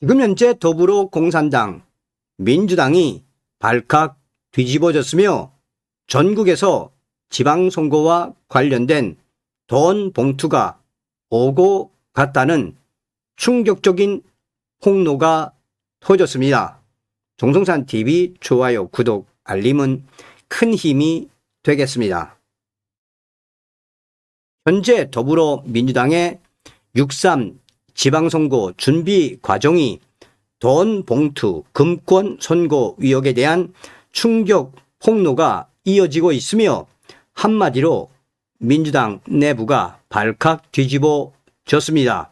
지금 현재 더불어공산당, 민주당이 발칵 뒤집어졌으며 전국에서 지방선거와 관련된 돈 봉투가 오고 갔다는 충격적인 폭로가 터졌습니다. 종성산TV 좋아요, 구독, 알림은 큰 힘이 되겠습니다. 현재 더불어민주당의 6.3 지방선거 준비 과정이 돈 봉투 금권 선거 의혹에 대한 충격 폭로가 이어지고 있으며 한마디로 민주당 내부가 발칵 뒤집어졌습니다.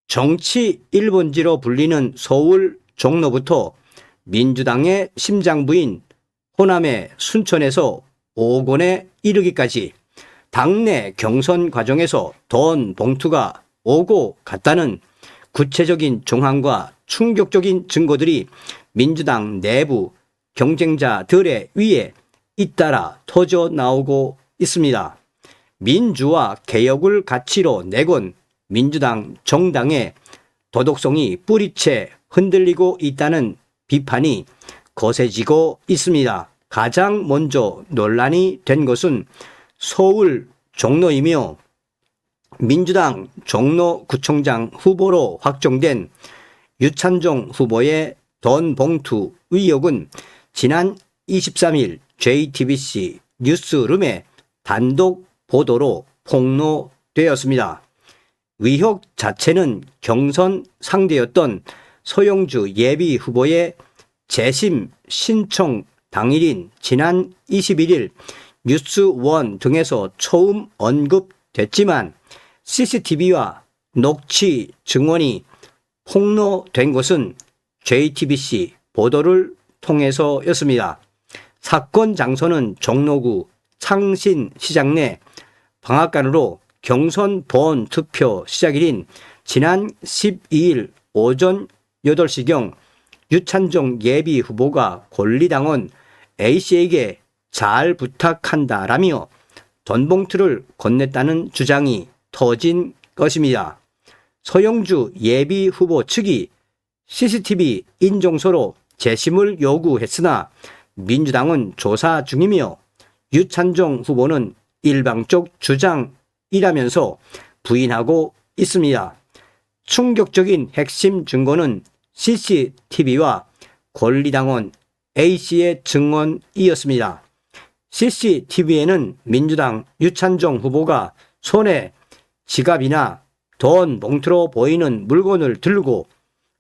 정치 1번지로 불리는 서울 종로부터 민주당의 심장부인 호남의 순천에서 5권에 이르기까지 당내 경선 과정에서 돈 봉투가 오고 갔다는 구체적인 정황과 충격적인 증거들이 민주당 내부 경쟁자들의 위에 잇따라 터져 나오고 있습니다. 민주화 개혁을 가치로 내건 민주당 정당의 도덕성이 뿌리채 흔들리고 있다는 비판이 거세지고 있습니다. 가장 먼저 논란이 된 것은 서울 종로이며 민주당 종로구청장 후보로 확정된 유찬종 후보의 돈 봉투 의혹은 지난 23일 JTBC 뉴스룸의 단독 보도로 폭로되었습니다. 의혹 자체는 경선 상대였던 서영주 예비 후보의 재심 신청 당일인 지난 21일 뉴스원 등에서 처음 언급됐지만 CCTV와 녹취 증언이 폭로된 것은 JTBC 보도를 통해서였습니다. 사건 장소는 종로구 창신시장 내 방앗간으로 경선 본 투표 시작일인 지난 12일 오전 8시경 유찬종 예비 후보가 권리당원 A씨에게 잘 부탁한다라며 돈 봉투를 건넸다는 주장이 터진 것입니다. 서영주 예비 후보 측이 CCTV 인정서로 재심을 요구했으나 민주당은 조사 중이며 유찬종 후보는 일방적 주장이라면서 부인하고 있습니다. 충격적인 핵심 증거는 CCTV와 권리당원 A씨의 증언이었습니다. CCTV에는 민주당 유찬종 후보가 손에 지갑이나 돈 봉투로 보이는 물건을 들고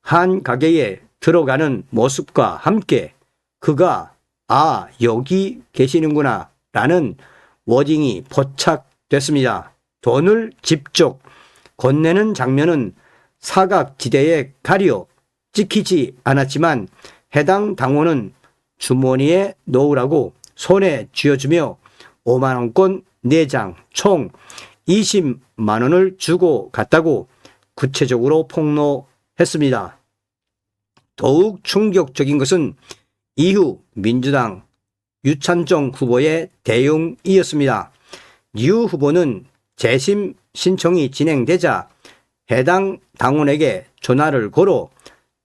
한 가게에 들어가는 모습과 함께 그가 여기 계시는구나 라는 워딩이 포착됐습니다. 돈을 직접 건네는 장면은 사각지대에 가려 찍히지 않았지만 해당 당원은 주머니에 넣으라고 손에 쥐어주며 5만원권 4장 총 20만 원을 주고 갔다고 구체적으로 폭로했습니다. 더욱 충격적인 것은 이후 민주당 유찬종 후보의 대응이었습니다. 유 후보는 재심 신청이 진행되자 해당 당원에게 전화를 걸어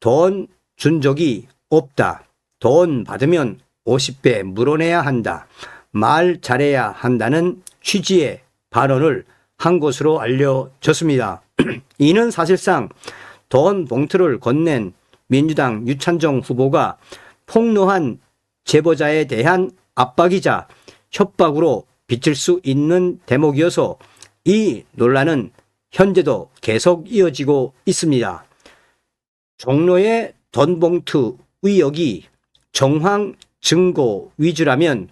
돈 준 적이 없다. 돈 받으면 50배 물어내야 한다. 말 잘해야 한다는 취지의 발언을 한 것으로 알려졌습니다. 이는 사실상 돈 봉투를 건넨 민주당 유찬종 후보가 폭로한 제보자에 대한 압박이자 협박으로 비칠 수 있는 대목이어서 이 논란은 현재도 계속 이어지고 있습니다. 종로의 돈 봉투 의혹이 정황 증거 위주라면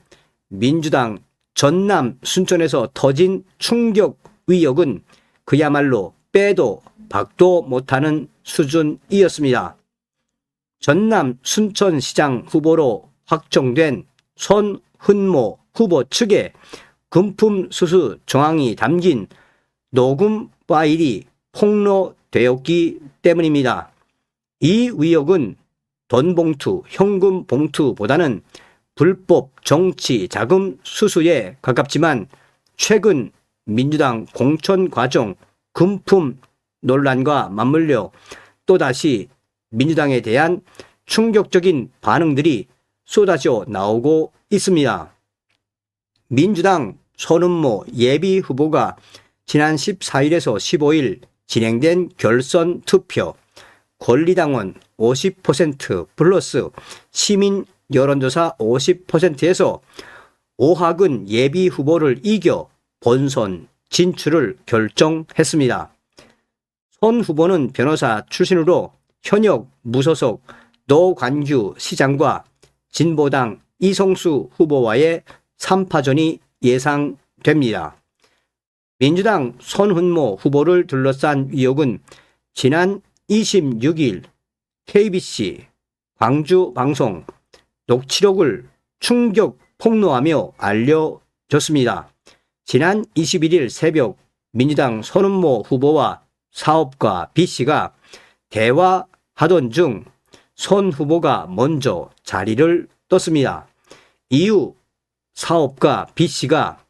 민주당 전남 순천에서 터진 충격 의혹은 그야말로 빼도 박도 못하는 수준이었습니다. 전남 순천시장 후보로 확정된 손흔모 후보 측의 금품 수수 정황이 담긴 녹음 파일이 폭로되었기 때문입니다. 이 의혹은 돈 봉투, 현금 봉투보다는 불법 정치 자금 수수에 가깝지만 최근 민주당 공천 과정 금품 논란과 맞물려 또다시 민주당에 대한 충격적인 반응들이 쏟아져 나오고 있습니다. 민주당 손은모 예비 후보가 지난 14일에서 15일 진행된 결선 투표 권리당원 50% 플러스 시민 여론조사 50%에서 오학은 예비 후보를 이겨 본선 진출을 결정했습니다. 손 후보는 변호사 출신으로 현역 무소속 노관규 시장과 진보당 이성수 후보와의 3파전이 예상됩니다. 민주당 손훈모 후보를 둘러싼 의혹은 지난 26일 KBC 광주방송 녹취록을 충격 폭로하며 알려졌습니다. 지난 21일 새벽 민주당 손훈모 후보와 사업가 B씨가 대화하던 중 손 후보가 먼저 자리를 떴습니다. 이후 사업가 B씨가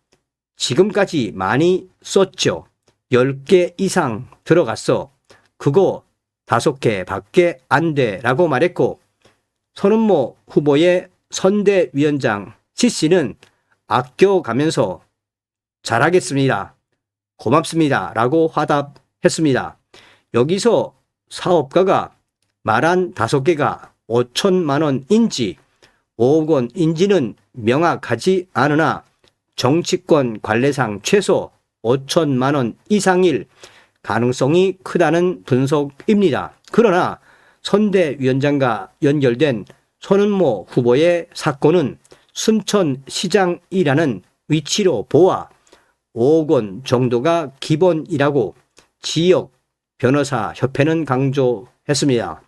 지금까지 많이 썼죠. 10개 이상 들어갔어. 그거 5개 밖에 안 돼 라고 말했고 손은모 후보의 선대위원장 C씨는 아껴가면서 잘하겠습니다. 고맙습니다 라고 화답했습니다. 여기서 사업가가 말한 5개가 5천만 원인지 5억 원인지는 명확하지 않으나 정치권 관례상 최소 5천만 원 이상일 가능성이 크다는 분석입니다. 그러나 선대위원장과 연결된 손은모 후보의 사건은 순천시장이라는 위치로 보아 5억 원 정도가 기본이라고 지역 변호사협회는 강조했습니다.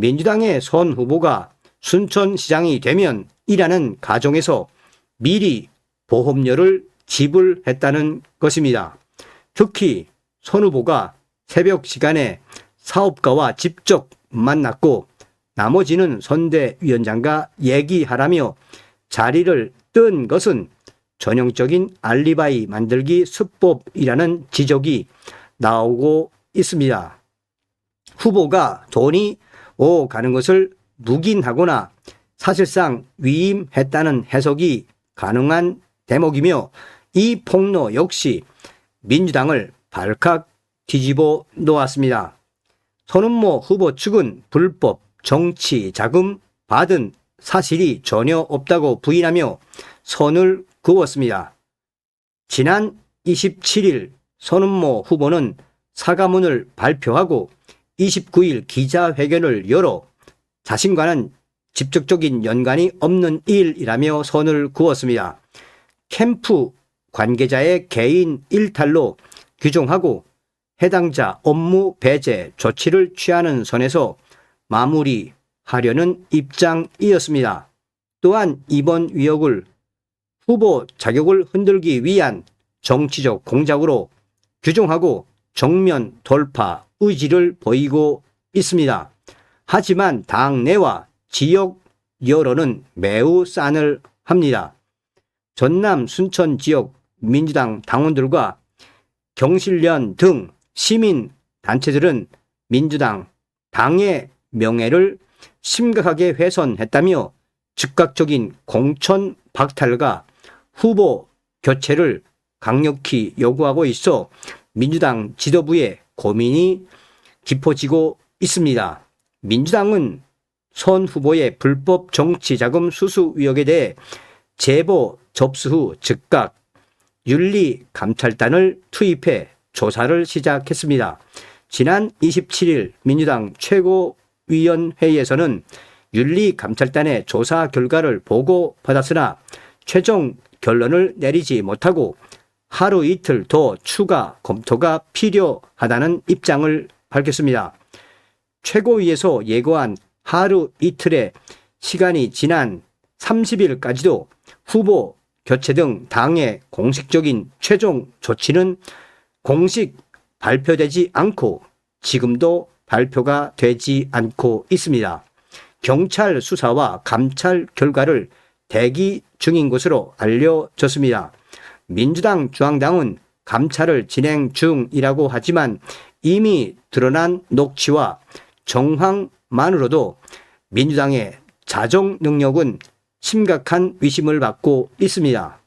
민주당의 손 후보가 순천시장이 되면 이라는 가정에서 미리 보험료를 지불했다는 것입니다. 특히 손 후보가 새벽 시간에 사업가와 직접 만났고 나머지는 선대위원장과 얘기하라며 자리를 뜬 것은 전형적인 알리바이 만들기 수법이라는 지적이 나오고 있습니다. 후보가 돈이 오가는 것을 묵인하거나 사실상 위임했다는 해석이 가능한 대목이며 이 폭로 역시 민주당을 발칵 뒤집어 놓았습니다. 손은모 후보 측은 불법 정치 자금 받은 사실이 전혀 없다고 부인하며 선을 그었습니다. 지난 27일 손은모 후보는 사과문을 발표하고 29일 기자회견을 열어 자신과는 직접적인 연관이 없는 일이라며 선을 그었습니다. 캠프 관계자의 개인 일탈로 규정하고 해당자 업무 배제 조치를 취하는 선에서 마무리하려는 입장이었습니다. 또한 이번 의혹을 후보 자격을 흔들기 위한 정치적 공작으로 규정하고 정면 돌파 의지를 보이고 있습니다. 하지만 당내와 지역 여론은 매우 싸늘합니다. 전남 순천 지역 민주당 당원들과 경실련 등 시민 단체들은 민주당 당의 명예를 심각하게 훼손했다며 즉각적인 공천 박탈과 후보 교체를 강력히 요구하고 있어 민주당 지도부의 고민이 깊어지고 있습니다. 민주당은 손 후보의 불법 정치자금 수수 의혹에 대해 제보 접수 후 즉각 윤리감찰단을 투입해 조사를 시작했습니다. 지난 27일 민주당 최고위원회의에서는 윤리감찰단의 조사 결과를 보고받았으나 최종 결론을 내리지 못하고 하루 이틀 더 추가 검토가 필요하다는 입장을 밝혔습니다. 최고위에서 예고한 하루 이틀의 시간이 지난 30일까지도 후보 교체 등 당의 공식적인 최종 조치는 공식 발표되지 않고 지금도 발표가 되지 않고 있습니다. 경찰 수사와 감찰 결과를 대기 중인 것으로 알려졌습니다. 민주당 중앙당은 감찰을 진행 중이라고 하지만 이미 드러난 녹취와 정황 것만으로도 민주당의 자정 능력은 심각한 의심을 받고 있습니다.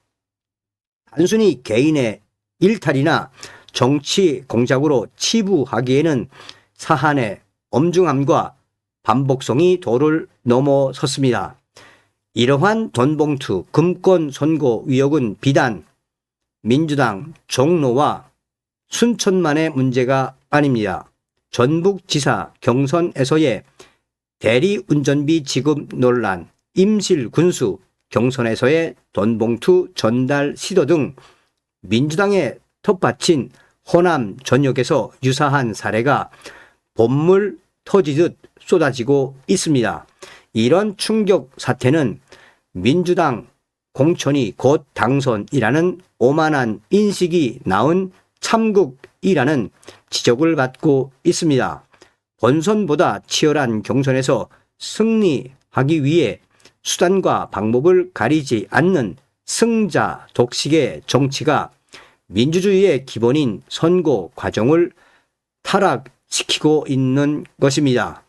단순히 개인의 일탈이나 정치 공작으로 치부하기에는 사안의 엄중함과 반복성이 도를 넘어섰습니다. 이러한 돈봉투 금권 선거 의혹은 비단 민주당 종로와 순천만의 문제가 아닙니다. 전북지사 경선에서의 대리운전비 지급 논란, 임실군수 경선에서의 돈봉투 전달 시도 등 민주당의 텃밭인 호남 전역에서 유사한 사례가 봇물 터지듯 쏟아지고 있습니다. 이런 충격 사태는 민주당 공천이 곧 당선이라는 오만한 인식이 낳은 참극이라는 지적을 받고 있습니다. 본선보다 치열한 경선에서 승리하기 위해 수단과 방법을 가리지 않는 승자 독식의 정치가 민주주의의 기본인 선거 과정을 타락시키고 있는 것입니다.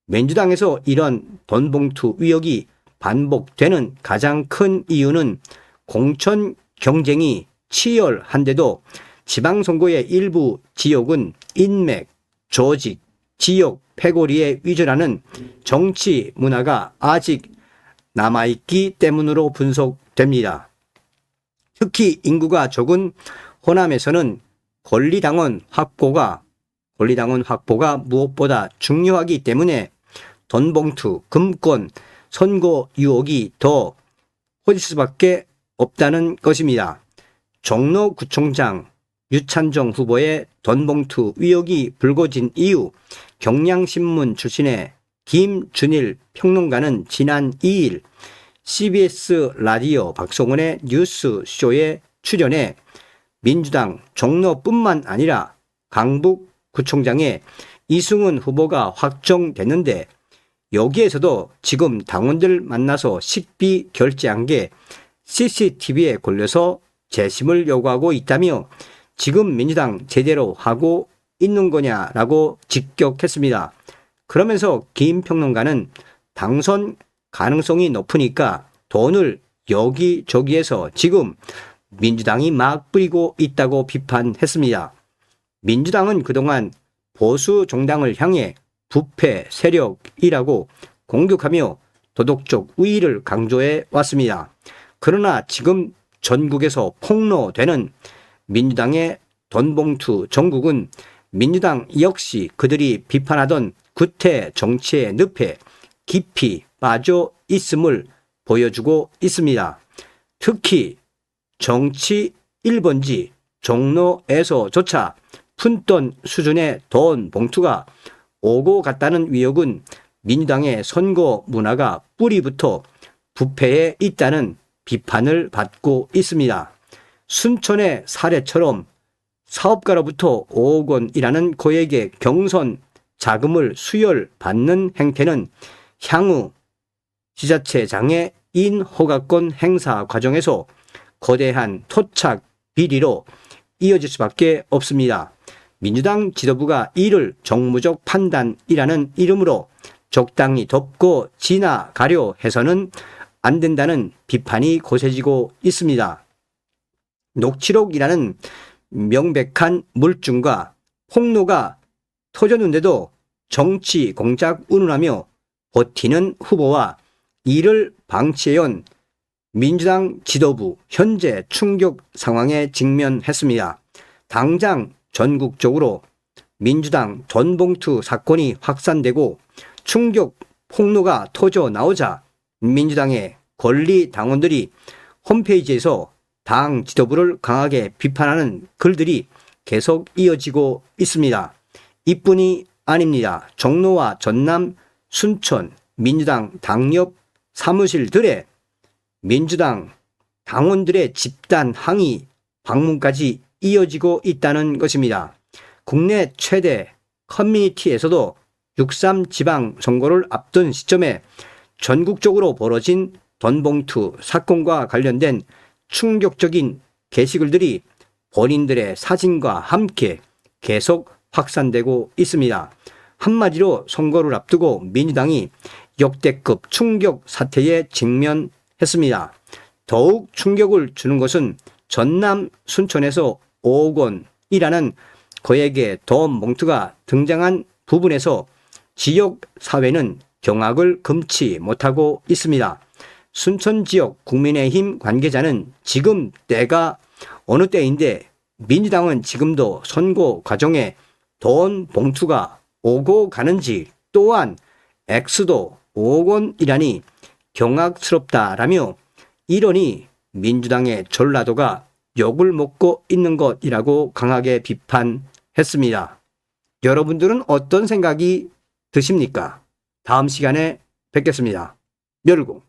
민주당에서 이런 돈봉투 의혹이 반복되는 가장 큰 이유는 공천 경쟁이 치열한데도 지방선거의 일부 지역은 인맥, 조직, 지역 패거리에 위주라는 정치 문화가 아직 남아있기 때문으로 분석됩니다. 특히 인구가 적은 호남에서는 권리당원 확보가 무엇보다 중요하기 때문에 돈봉투, 금권, 선거 유혹이 더 커질 수밖에 없다는 것입니다. 종로구청장 유찬정 후보의 돈봉투 의혹이 불거진 이후 경향신문 출신의 김준일 평론가는 지난 2일 CBS 라디오 박성원의 뉴스쇼에 출연해 민주당 종로뿐만 아니라 강북구청장에 이승훈 후보가 확정됐는데 여기에서도 지금 당원들 만나서 식비 결제한 게 CCTV에 걸려서 재심을 요구하고 있다며 지금 민주당 제대로 하고 있는 거냐라고 직격했습니다. 그러면서 김 평론가는 당선 가능성이 높으니까 돈을 여기저기에서 지금 민주당이 막 뿌리고 있다고 비판했습니다. 민주당은 그동안 보수 정당을 향해 부패 세력이라고 공격하며 도덕적 우위를 강조해 왔습니다. 그러나 지금 전국에서 폭로되는 민주당의 돈봉투 정국은 민주당 역시 그들이 비판하던 구태 정치의 늪에 깊이 빠져 있음을 보여주고 있습니다. 특히 정치 1번지 종로에서조차 푼돈 수준의 돈 봉투가 오고 갔다는 의혹은 민주당의 선거 문화가 뿌리부터 부패해 있다는 비판을 받고 있습니다. 순천의 사례처럼 사업가로부터 5억 원이라는 고액의 경선 자금을 수혈받는 행태는 향후 지자체장의 인허가권 행사 과정에서 거대한 토착 비리로 이어질 수밖에 없습니다. 민주당 지도부가 이를 정무적 판단이라는 이름으로 적당히 덮고 지나가려 해서는 안 된다는 비판이 거세지고 있습니다. 녹취록이라는 명백한 물증과 폭로가 터졌는데도 정치 공작 운운하며 버티는 후보와 이를 방치해온 민주당 지도부 현재 충격 상황에 직면했습니다. 당장 전국적으로 민주당 돈봉투 사건이 확산되고 충격 폭로가 터져 나오자 민주당의 권리 당원들이 홈페이지에서 당 지도부를 강하게 비판하는 글들이 계속 이어지고 있습니다. 이뿐이 아닙니다. 종로와 전남, 순천 민주당 당협 사무실들의 민주당 당원들의 집단 항의 방문까지 이어지고 있다는 것입니다. 국내 최대 커뮤니티에서도 6.3 지방선거를 앞둔 시점에 전국적으로 벌어진 돈봉투 사건과 관련된 충격적인 게시글들이 본인들의 사진과 함께 계속 확산되고 있습니다. 한마디로 선거를 앞두고 민주당이 역대급 충격 사태에 직면했습니다. 더욱 충격을 주는 것은 전남 순천에서 5억 원이라는 거액의 돈 봉투가 등장한 부분에서 지역 사회는 경악을 금치 못하고 있습니다. 순천 지역 국민의힘 관계자는 지금 때가 어느 때인데 민주당은 지금도 선거 과정에 돈 봉투가 오고 가는지, 또한 액수도 5억 원이라니 경악스럽다라며 이러니 민주당의 전라도가 욕을 먹고 있는 것이라고 강하게 비판했습니다. 여러분들은 어떤 생각이 드십니까? 다음 시간에 뵙겠습니다. 멸공.